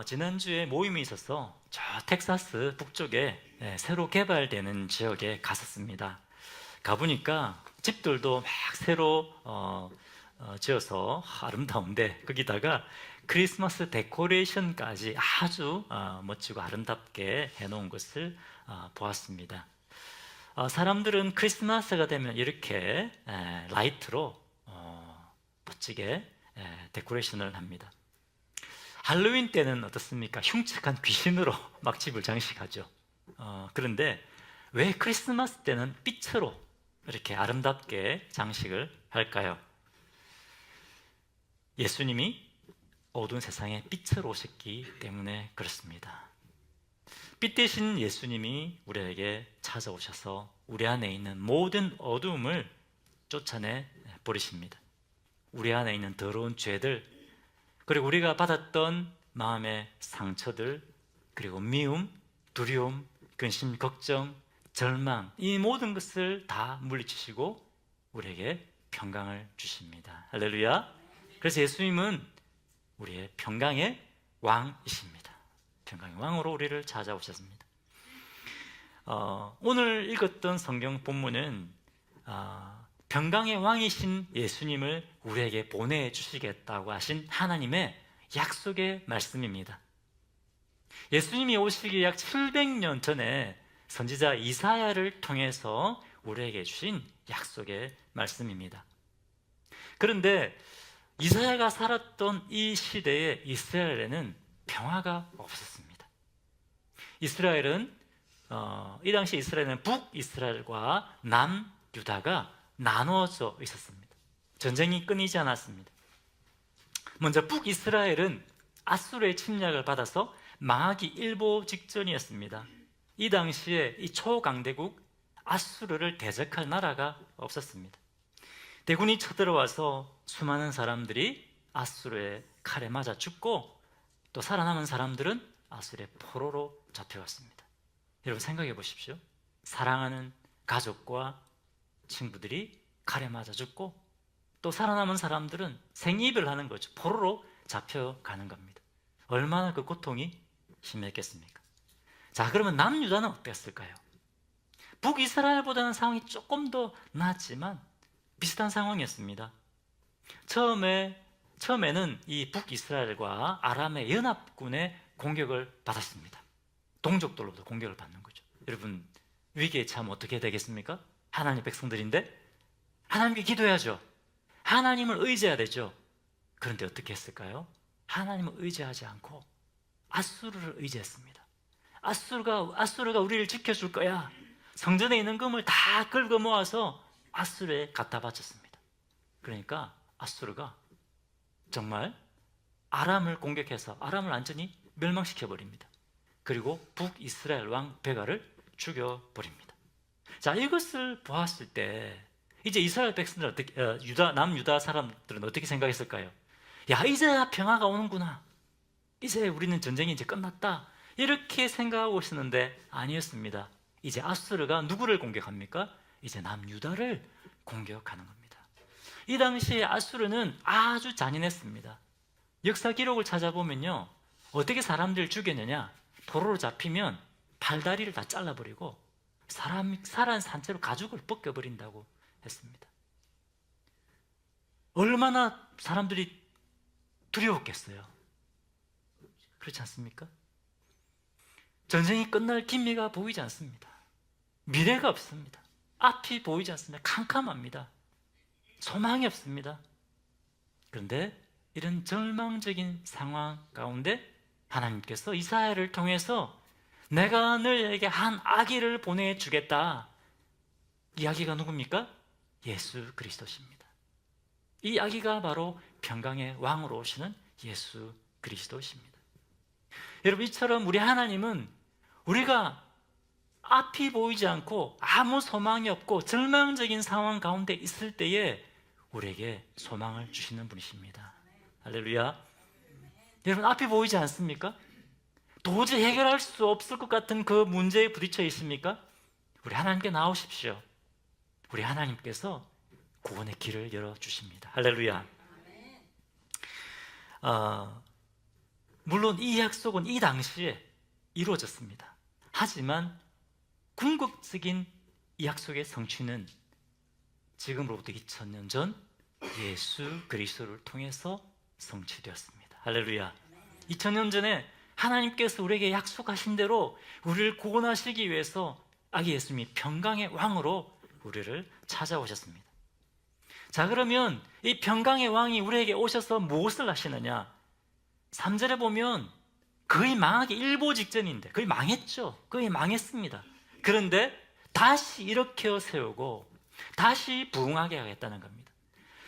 지난주에 모임이 있어서 저 텍사스 북쪽에 새로 개발되는 지역에 갔었습니다. 가보니까 집들도 막 새로 지어서 아름다운데 거기다가 크리스마스 데코레이션까지 아주 멋지고 아름답게 해놓은 것을 보았습니다. 사람들은 크리스마스가 되면 이렇게 라이트로 멋지게 데코레이션을 합니다. 할로윈 때는 어떻습니까? 흉측한 귀신으로 막 집을 장식하죠. 그런데 왜 크리스마스 때는 빛으로 이렇게 아름답게 장식을 할까요? 예수님이 어두운 세상에 빛으로 오셨기 때문에 그렇습니다. 빛 대신 예수님이 우리에게 찾아오셔서 우리 안에 있는 모든 어두움을 쫓아내 버리십니다. 우리 안에 있는 더러운 죄들, 그리고 우리가 받았던 마음의 상처들, 그리고 미움, 두려움, 근심, 걱정, 절망, 이 모든 것을 다 물리치시고 우리에게 평강을 주십니다. 할렐루야. 그래서 예수님은 우리의 평강의 왕이십니다. 평강의 왕으로 우리를 찾아오셨습니다. 오늘 읽었던 성경 본문은 평강의 왕이신 예수님을 우리에게 보내주시겠다고 하신 하나님의 약속의 말씀입니다. 예수님이 오시기 약 700년 전에 선지자 이사야를 통해서 우리에게 주신 약속의 말씀입니다. 그런데 이사야가 살았던 이 시대에 이스라엘에는 평화가 없었습니다. 이스라엘은 이 당시 이스라엘은 북이스라엘과 남유다가 나누어져 있었습니다. 전쟁이 끊이지 않았습니다. 먼저 북이스라엘은 아수르의 침략을 받아서 망하기 일보 직전이었습니다. 이 당시에 이 초강대국 아수르를 대적할 나라가 없었습니다. 대군이 쳐들어와서 수많은 사람들이 아수르의 칼에 맞아 죽고 또 살아남은 사람들은 아수르의 포로로 잡혀갔습니다. 여러분 생각해 보십시오. 사랑하는 가족과 친구들이 칼에 맞아 죽고 또 살아남은 사람들은 생이별하는 거죠. 포로로 잡혀가는 겁니다. 얼마나 그 고통이 심했겠습니까? 자, 그러면 남유다는 어땠을까요? 북이스라엘보다는 상황이 조금 더 나았지만 비슷한 상황이었습니다. 처음에는 이 북이스라엘과 아람의 연합군의 공격을 받았습니다. 동족들로부터 공격을 받는 거죠. 여러분, 위기에 처하면 어떻게 되겠습니까? 하나님 백성들인데 하나님께 기도해야죠. 하나님을 의지해야 되죠. 그런데 어떻게 했을까요? 하나님을 의지하지 않고 아수르를 의지했습니다. 아수르가 우리를 지켜줄 거야. 성전에 있는 금을 다 긁어 모아서 아수르에 갖다 바쳤습니다. 그러니까 아수르가 정말 아람을 공격해서 아람을 완전히 멸망시켜 버립니다. 그리고 북이스라엘 왕 베가를 죽여버립니다. 자, 이것을 보았을 때 이제 이스라엘 백성들 남유다 사람들은 어떻게 생각했을까요? 야, 이제야 평화가 오는구나. 이제 우리는 전쟁이 이제 끝났다. 이렇게 생각하고 있었는데 아니었습니다. 이제 아수르가 누구를 공격합니까? 이제 남유다를 공격하는 겁니다. 이 당시에 아수르는 아주 잔인했습니다. 역사 기록을 찾아보면요, 어떻게 사람들을 죽였느냐? 포로로 잡히면 팔다리를 다 잘라버리고 살아난 산채로 가죽을 벗겨버린다고 했습니다. 얼마나 사람들이 두려웠겠어요. 그렇지 않습니까? 전쟁이 끝날 기미가 보이지 않습니다. 미래가 없습니다. 앞이 보이지 않습니다. 캄캄합니다. 소망이 없습니다. 그런데 이런 절망적인 상황 가운데 하나님께서 이사야를 통해서 내가 너희에게 한 아기를 보내주겠다. 이 아기가 누굽니까? 예수 그리스도십니다. 이 아기가 바로 평강의 왕으로 오시는 예수 그리스도십니다. 여러분, 이처럼 우리 하나님은 우리가 앞이 보이지 않고 아무 소망이 없고 절망적인 상황 가운데 있을 때에 우리에게 소망을 주시는 분이십니다. 할렐루야. 여러분, 앞이 보이지 않습니까? 도저히 해결할 수 없을 것 같은 그 문제에 부딪혀 있습니까? 우리 하나님께 나오십시오. 우리 하나님께서 구원의 길을 열어주십니다. 할렐루야. 물론 이 약속은 이 당시에 이루어졌습니다. 하지만 궁극적인 이 약속의 성취는 지금으로부터 2000년 전 예수 그리스도를 통해서 성취되었습니다. 할렐루야. 2000년 전에 하나님께서 우리에게 약속하신 대로 우리를 구원하시기 위해서 아기 예수님이 평강의 왕으로 우리를 찾아오셨습니다. 자, 그러면 이 평강의 왕이 우리에게 오셔서 무엇을 하시느냐? 3절에 보면 거의 망하기 일보 직전인데, 거의 망했죠. 거의 망했습니다. 그런데 다시 일으켜 세우고 다시 부흥하게 하겠다는 겁니다.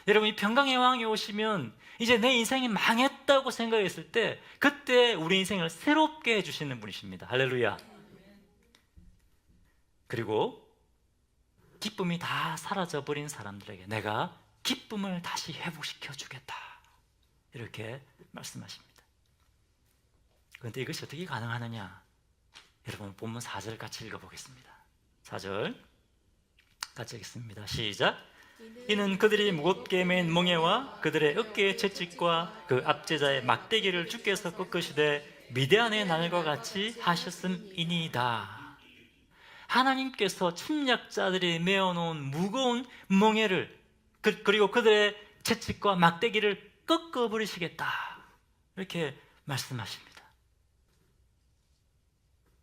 여러분, 이 평강의 왕이 오시면 이제 내 인생이 망했다고 생각했을 때 그때 우리 인생을 새롭게 해주시는 분이십니다. 할렐루야. 그리고 기쁨이 다 사라져버린 사람들에게 내가 기쁨을 다시 회복시켜 주겠다, 이렇게 말씀하십니다. 그런데 이것이 어떻게 가능하느냐? 여러분, 본문 4절 같이 읽어보겠습니다. 4절 같이 읽겠습니다. 시작. 이는 그들이 무겁게 맨 멍에와 그들의 어깨의 채찍과 그 압제자의 막대기를 주께서 꺾으시되 미디안의 날과 같이 하셨음이니이다. 하나님께서 침략자들이 메어놓은 무거운 멍에를 그리고 그들의 채찍과 막대기를 꺾어버리시겠다, 이렇게 말씀하십니다.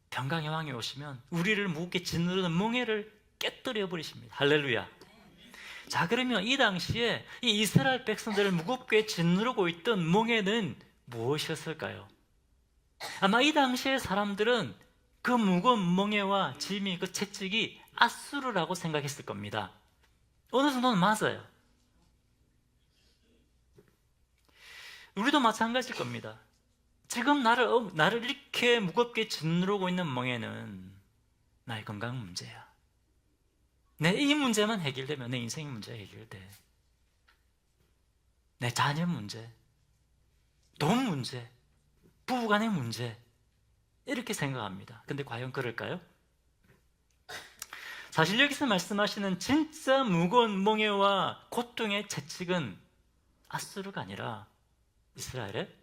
평강의 왕이 오시면 우리를 무겁게 짓누르는 멍에를 깨뜨려 버리십니다. 할렐루야. 자, 그러면 이 당시에 이 이스라엘 백성들을 무겁게 짓누르고 있던 멍에는 무엇이었을까요? 아마 이 당시의 사람들은 그 무거운 멍에와 짐이, 그 채찍이 아수르라고 생각했을 겁니다. 어느 정도는 맞아요. 우리도 마찬가지일 겁니다. 지금 나를 이렇게 무겁게 짓누르고 있는 멍에는 나의 건강 문제야. 이 문제만 해결되면 내 인생 문제가 해결돼. 내 자녀 문제, 돈 문제, 부부간의 문제, 이렇게 생각합니다. 근데 과연 그럴까요? 사실 여기서 말씀하시는 진짜 무거운 멍에와 고통의 채찍은 아수르가 아니라 이스라엘의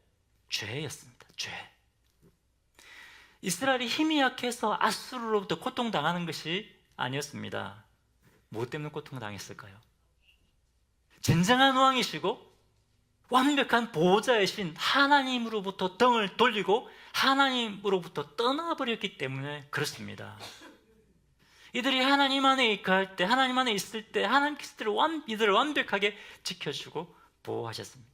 죄였습니다. 죄. 이스라엘이 힘이 약해서 아수르로부터 고통당하는 것이 아니었습니다. 무엇 때문에 고통당했을까요? 진정한 왕이시고 완벽한 보호자이신 하나님으로부터 등을 돌리고 하나님으로부터 떠나버렸기 때문에 그렇습니다. 이들이 하나님 안에 입할 때, 하나님 안에 있을 때 하나님께서 이들을 완벽하게 지켜주고 보호하셨습니다.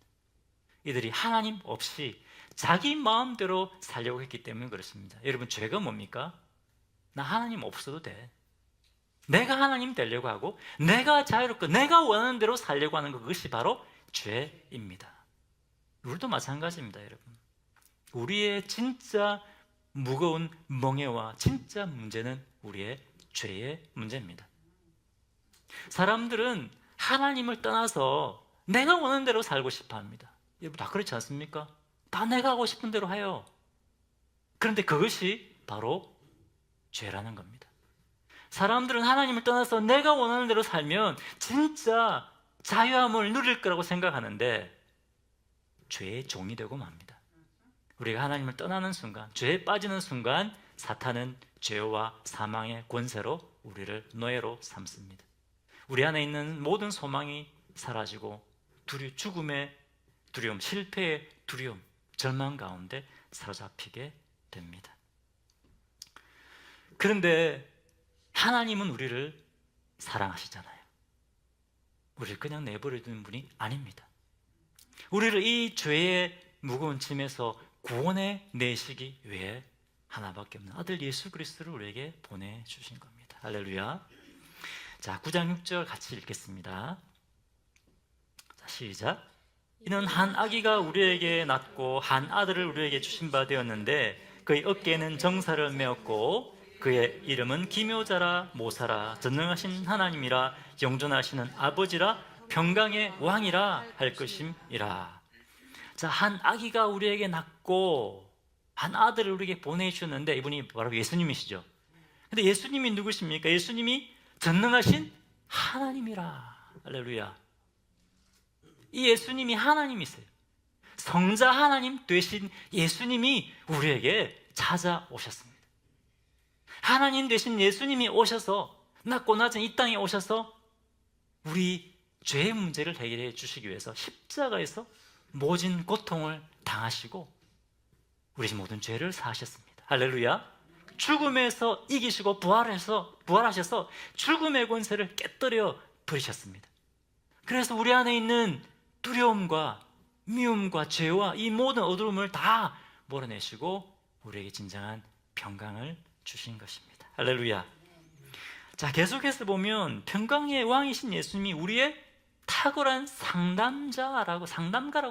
이들이 하나님 없이 자기 마음대로 살려고 했기 때문에 그렇습니다. 여러분, 죄가 뭡니까? 나 하나님 없어도 돼. 내가 하나님 되려고 하고 내가 자유롭고 내가 원하는 대로 살려고 하는 것, 그것이 바로 죄입니다. 우리도 마찬가지입니다. 여러분, 우리의 진짜 무거운 멍에와 진짜 문제는 우리의 죄의 문제입니다. 사람들은 하나님을 떠나서 내가 원하는 대로 살고 싶어 합니다. 여러분, 다 그렇지 않습니까? 다 내가 하고 싶은 대로 해요. 그런데 그것이 바로 죄라는 겁니다. 사람들은 하나님을 떠나서 내가 원하는 대로 살면 진짜 자유함을 누릴 거라고 생각하는데 죄의 종이 되고 맙니다. 우리가 하나님을 떠나는 순간, 죄에 빠지는 순간 사탄은 죄와 사망의 권세로 우리를 노예로 삼습니다. 우리 안에 있는 모든 소망이 사라지고 죽음의 두려움, 실패의 두려움, 절망 가운데 사로잡히게 됩니다. 그런데 하나님은 우리를 사랑하시잖아요. 우리를 그냥 내버려두는 분이 아닙니다. 우리를 이 죄의 무거운 짐에서 구원해 내시기 위해 하나밖에 없는 아들 예수 그리스도를 우리에게 보내주신 겁니다. 할렐루야. 자, 9장 6절 같이 읽겠습니다. 자, 시작. 이는 한 아기가 우리에게 낳고 한 아들을 우리에게 주신 바 되었는데 그의 어깨에는 정사를 메었고 그의 이름은 기묘자라 모사라 전능하신 하나님이라 영존하시는 아버지라 평강의 왕이라 할 것임이라. 자, 한 아기가 우리에게 낳고 한 아들을 우리에게 보내주셨는데 이분이 바로 예수님이시죠. 근데 예수님이 누구십니까? 예수님이 전능하신 하나님이라. 할렐루야. 이 예수님이 하나님이세요. 성자 하나님 되신 예수님이 우리에게 찾아오셨습니다. 하나님 되신 예수님이 오셔서, 낮고 낮은 이 땅에 오셔서 우리 죄의 문제를 해결해 주시기 위해서 십자가에서 모진 고통을 당하시고 우리 모든 죄를 사하셨습니다. 할렐루야. 죽음에서 이기시고 부활하셔서 죽음의 권세를 깨뜨려 버리셨습니다. 그래서 우리 안에 있는 두려움과 미움과 죄와 이 모든 어두움을 다 몰아내시고 우리에게 진정한 평강을 주신 것입니다. 할렐루야. 자, 계속해서 보면 평강의 왕이신 예수님이 우리의 탁월한 상담가라고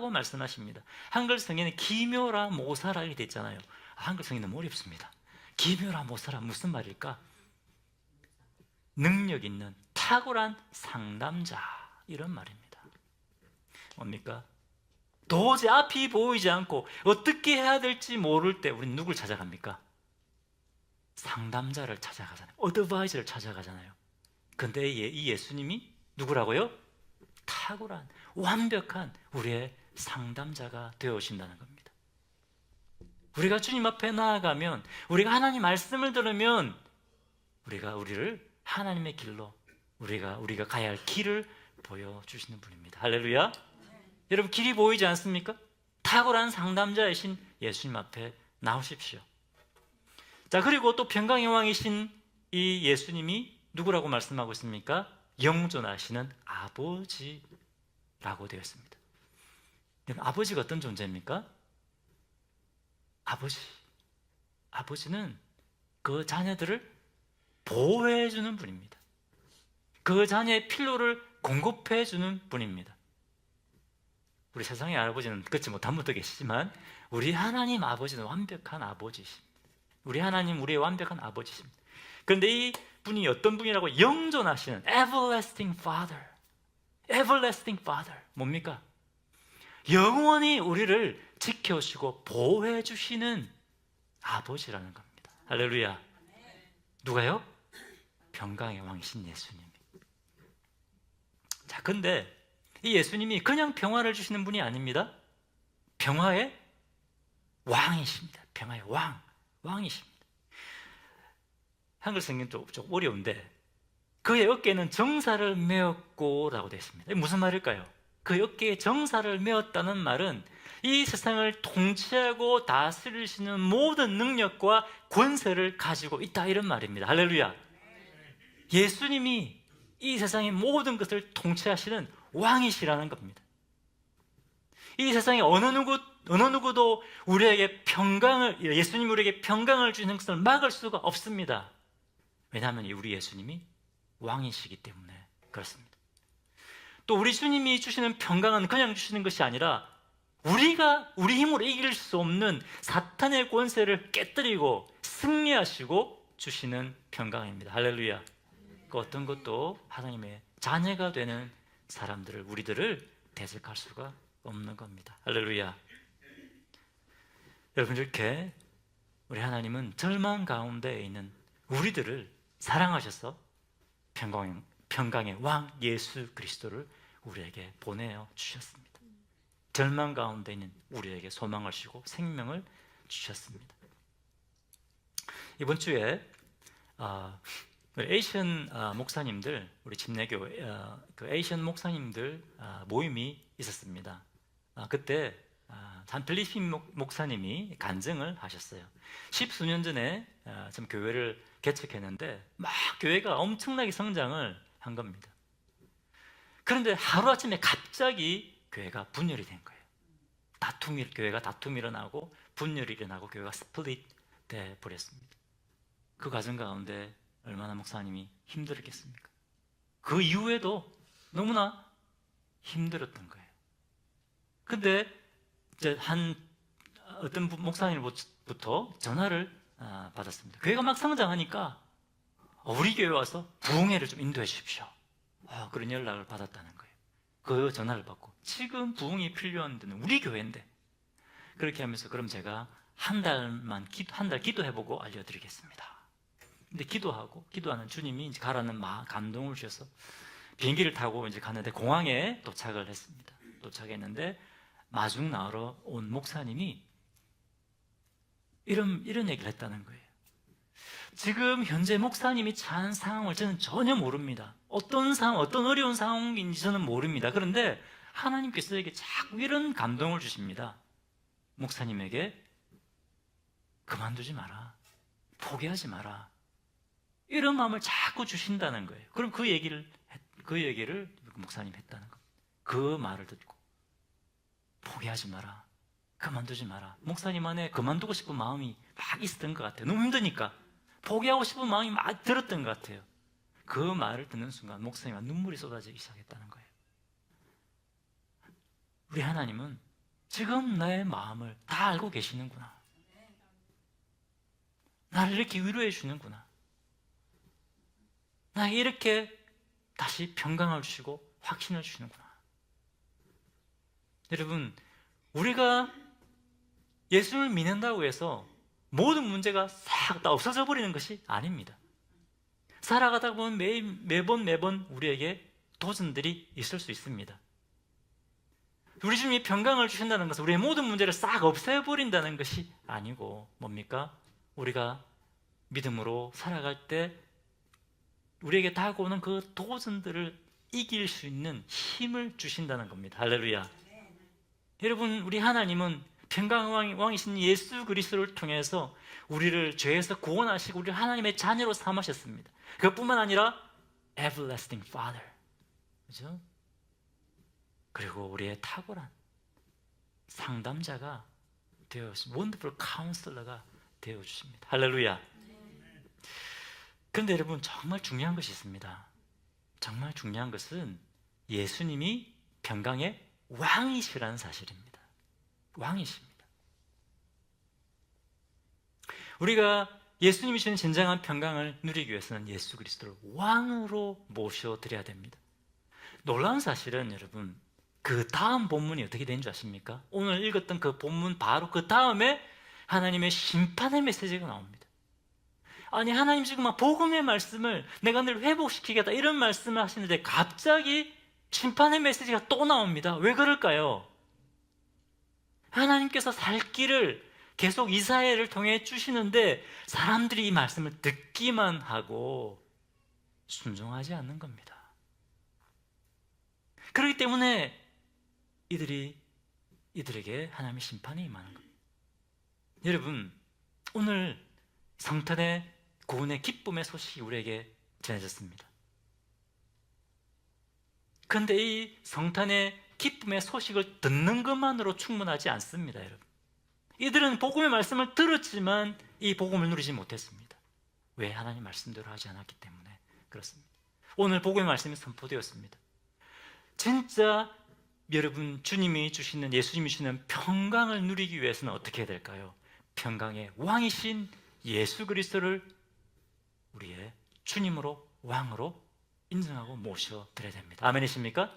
말씀하십니다. 한글 성에는 기묘라 모사라 이렇게 돼 있잖아요. 한글 성이 너무 어렵습니다. 기묘라 모사라 무슨 말일까? 능력 있는 탁월한 상담자, 이런 말입니다. 뭡니까? 도저히 앞이 보이지 않고 어떻게 해야 될지 모를 때 우리는 누굴 찾아갑니까? 상담자를 찾아가잖아요. 어드바이저를 찾아가잖아요. 근데 이 예수님이 누구라고요? 탁월한, 완벽한 우리의 상담자가 되어오신다는 겁니다. 우리가 주님 앞에 나아가면, 우리가 하나님 말씀을 들으면 우리를 하나님의 길로, 우리가 가야 할 길을 보여주시는 분입니다. 할렐루야. 여러분, 길이 보이지 않습니까? 탁월한 상담자이신 예수님 앞에 나오십시오. 자, 그리고 또 평강의 왕이신 이 예수님이 누구라고 말씀하고 있습니까? 영존하시는 아버지라고 되어 있습니다. 아버지가 어떤 존재입니까? 아버지는 그 자녀들을 보호해 주는 분입니다. 그 자녀의 필요를 공급해 주는 분입니다. 우리 세상의 아버지는 그렇지 못한 분도 계시지만 우리 하나님 아버지는 완벽한 아버지십니다. 우리 하나님, 우리의 완벽한 아버지십니다. 그런데 이 분이 어떤 분이라고? 영존하시는 everlasting Father. everlasting Father 뭡니까? 영원히 우리를 지켜주시고 보호해 주시는 아버지라는 겁니다. 할렐루야. 누가요? 평강의 왕이신 예수님이. 자, 근데 이 예수님이 그냥 평화를 주시는 분이 아닙니다. 평화의 왕이십니다. 평화의 왕이십니다. 한글 성경도 좀 어려운데 그의 어깨에는 정사를 메었고 라고 되어 있습니다. 무슨 말일까요? 그의 어깨에 정사를 메었다는 말은 이 세상을 통치하고 다스리시는 모든 능력과 권세를 가지고 있다, 이런 말입니다. 할렐루야. 예수님이 이 세상의 모든 것을 통치하시는 왕이시라는 겁니다. 이 세상에 어느 누구도 우리에게 예수님이 우리에게 평강을 주는 것을 막을 수가 없습니다. 왜냐하면 우리 예수님이 왕이시기 때문에 그렇습니다. 또 우리 주님이 주시는 평강은 그냥 주시는 것이 아니라 우리 힘으로 이길 수 없는 사탄의 권세를 깨뜨리고 승리하시고 주시는 평강입니다. 할렐루야. 그 어떤 것도 하나님의 자녀가 되는 우리들을 대적할 수가 없는 겁니다. 할렐루야. 여러분, 이렇게 우리 하나님은 절망 가운데 있는 우리들을 사랑하셔서 평강의 왕 예수 그리스도를 우리에게 보내어 주셨습니다. 절망 가운데 있는 우리에게 소망을 주시고 생명을 주셨습니다. 이번 주에 에이션 목사님들, 우리 침례교 그 에이션 목사님들 모임이 있었습니다. 그때 한 필리핀 목사님이 간증을 하셨어요. 10수년 전에 좀 교회를 개척했는데 막 교회가 엄청나게 성장을 한 겁니다. 그런데 하루아침에 갑자기 교회가 분열이 된 거예요. 교회가 다툼이 일어나고 분열이 일어나고 교회가 스플릿 돼 버렸습니다. 그 과정 가운데 얼마나 목사님이 힘들었겠습니까? 그 이후에도 너무나 힘들었던 거예요. 근데 이제 어떤 목사님부터 전화를 받았습니다. 교회가 막 성장하니까 우리 교회 와서 부흥회를 좀 인도해 주십시오. 그런 연락을 받았다는 거예요. 그 전화를 받고 지금 부흥이 필요한 데는 우리 교회인데, 그렇게 하면서 그럼 제가 한 달 기도해보고 알려드리겠습니다. 근데 기도하는 주님이 이제 가라는 감동을 주셔서 비행기를 타고 이제 갔는데 공항에 도착을 했습니다. 도착했는데 마중 나으러 온 목사님이 이런 얘기를 했다는 거예요. 지금 현재 목사님이 처한 상황을 저는 전혀 모릅니다. 어떤 상황, 어떤 어려운 상황인지 저는 모릅니다. 그런데 하나님께서 저에게 자꾸 이런 감동을 주십니다. 목사님에게 그만두지 마라, 포기하지 마라, 이런 마음을 자꾸 주신다는 거예요. 그럼 그 얘기를 목사님 했다는 겁니다. 그 말을 듣고 포기하지 마라, 그만두지 마라. 목사님 안에 그만두고 싶은 마음이 막 있었던 것 같아요. 너무 힘드니까 포기하고 싶은 마음이 막 들었던 것 같아요. 그 말을 듣는 순간 목사님과 눈물이 쏟아지기 시작했다는 거예요. 우리 하나님은 지금 나의 마음을 다 알고 계시는구나. 나를 이렇게 위로해 주는구나. 나에게 이렇게 다시 평강을 주시고 확신을 주시는구나. 여러분, 우리가 예수를 믿는다고 해서 모든 문제가 싹 다 없어져 버리는 것이 아닙니다. 살아가다 보면 매번 우리에게 도전들이 있을 수 있습니다. 우리 주님이 평강을 주신다는 것은 우리의 모든 문제를 싹 없애버린다는 것이 아니고 뭡니까? 우리가 믿음으로 살아갈 때 우리에게 다가오는 그 도전들을 이길 수 있는 힘을 주신다는 겁니다. 할렐루야. 여러분, 우리 하나님은 평강의 왕이신 예수 그리스도를 통해서 우리를 죄에서 구원하시고 우리를 하나님의 자녀로 삼으셨습니다. 그것뿐만 아니라 everlasting Father, 그죠? 그리고 우리의 탁월한 상담자가 되어 wonderful counselor가 되어 주십니다. 할렐루야. 그런데 여러분, 정말 중요한 것이 있습니다. 정말 중요한 것은 예수님이 평강의 왕이시라는 사실입니다. 왕이십니다. 우리가 예수님이 주는 진정한 평강을 누리기 위해서는 예수 그리스도를 왕으로 모셔드려야 됩니다. 놀라운 사실은 여러분, 그 다음 본문이 어떻게 된 줄 아십니까? 오늘 읽었던 그 본문 바로 그 다음에 하나님의 심판의 메시지가 나옵니다. 아니, 하나님 지금 막 복음의 말씀을 내가 늘 회복시키겠다 이런 말씀을 하시는데 갑자기 심판의 메시지가 또 나옵니다. 왜 그럴까요? 하나님께서 살 길을 계속 이사야를 통해 주시는데 사람들이 이 말씀을 듣기만 하고 순종하지 않는 겁니다. 그렇기 때문에 이들에게 하나님의 심판이 임하는 겁니다. 여러분, 오늘 성탄의 구원의 기쁨의 소식이 우리에게 전해졌습니다. 그런데 이 성탄의 기쁨의 소식을 듣는 것만으로 충분하지 않습니다, 여러분. 이들은 복음의 말씀을 들었지만 이 복음을 누리지 못했습니다. 왜? 하나님 말씀대로 하지 않았기 때문에 그렇습니다. 오늘 복음의 말씀이 선포되었습니다. 진짜 여러분, 주님이 주시는, 예수님이 주시는 평강을 누리기 위해서는 어떻게 해야 될까요? 평강의 왕이신 예수 그리스도를 우리의 주님으로, 왕으로 인정하고 모셔드려야 됩니다. 아멘이십니까?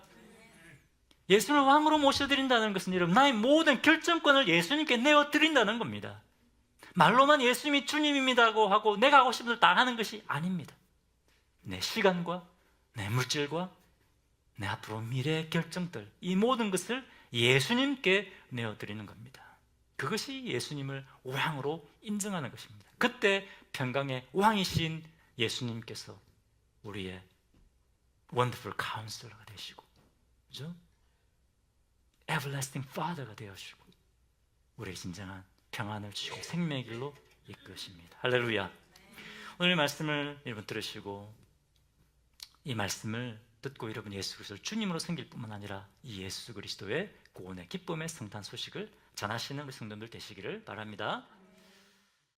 예수를 왕으로 모셔드린다는 것은 여러분, 나의 모든 결정권을 예수님께 내어드린다는 겁니다. 말로만 예수님이 주님입니다고 하고 내가 하고 싶은 대로 다 하는 것이 아닙니다. 내 시간과 내 물질과 내 앞으로 미래의 결정들, 이 모든 것을 예수님께 내어드리는 겁니다. 그것이 예수님을 왕으로 인정하는 것입니다. 그때 평강의 왕이신 예수님께서 우리의 wonderful counselor가 되시고, 그죠? everlasting Father가 되어주시고 우리의 진정한 평안을 주시고 생명의 길로 이끄십니다. 할렐루야. 오늘 말씀을 여러분 들으시고 이 말씀을 듣고 여러분 예수 그리스도를 주님으로 섬길 뿐만 아니라 이 예수 그리스도의 구원의 기쁨의 성탄 소식을 전하시는 우리 성도들 되시기를 바랍니다.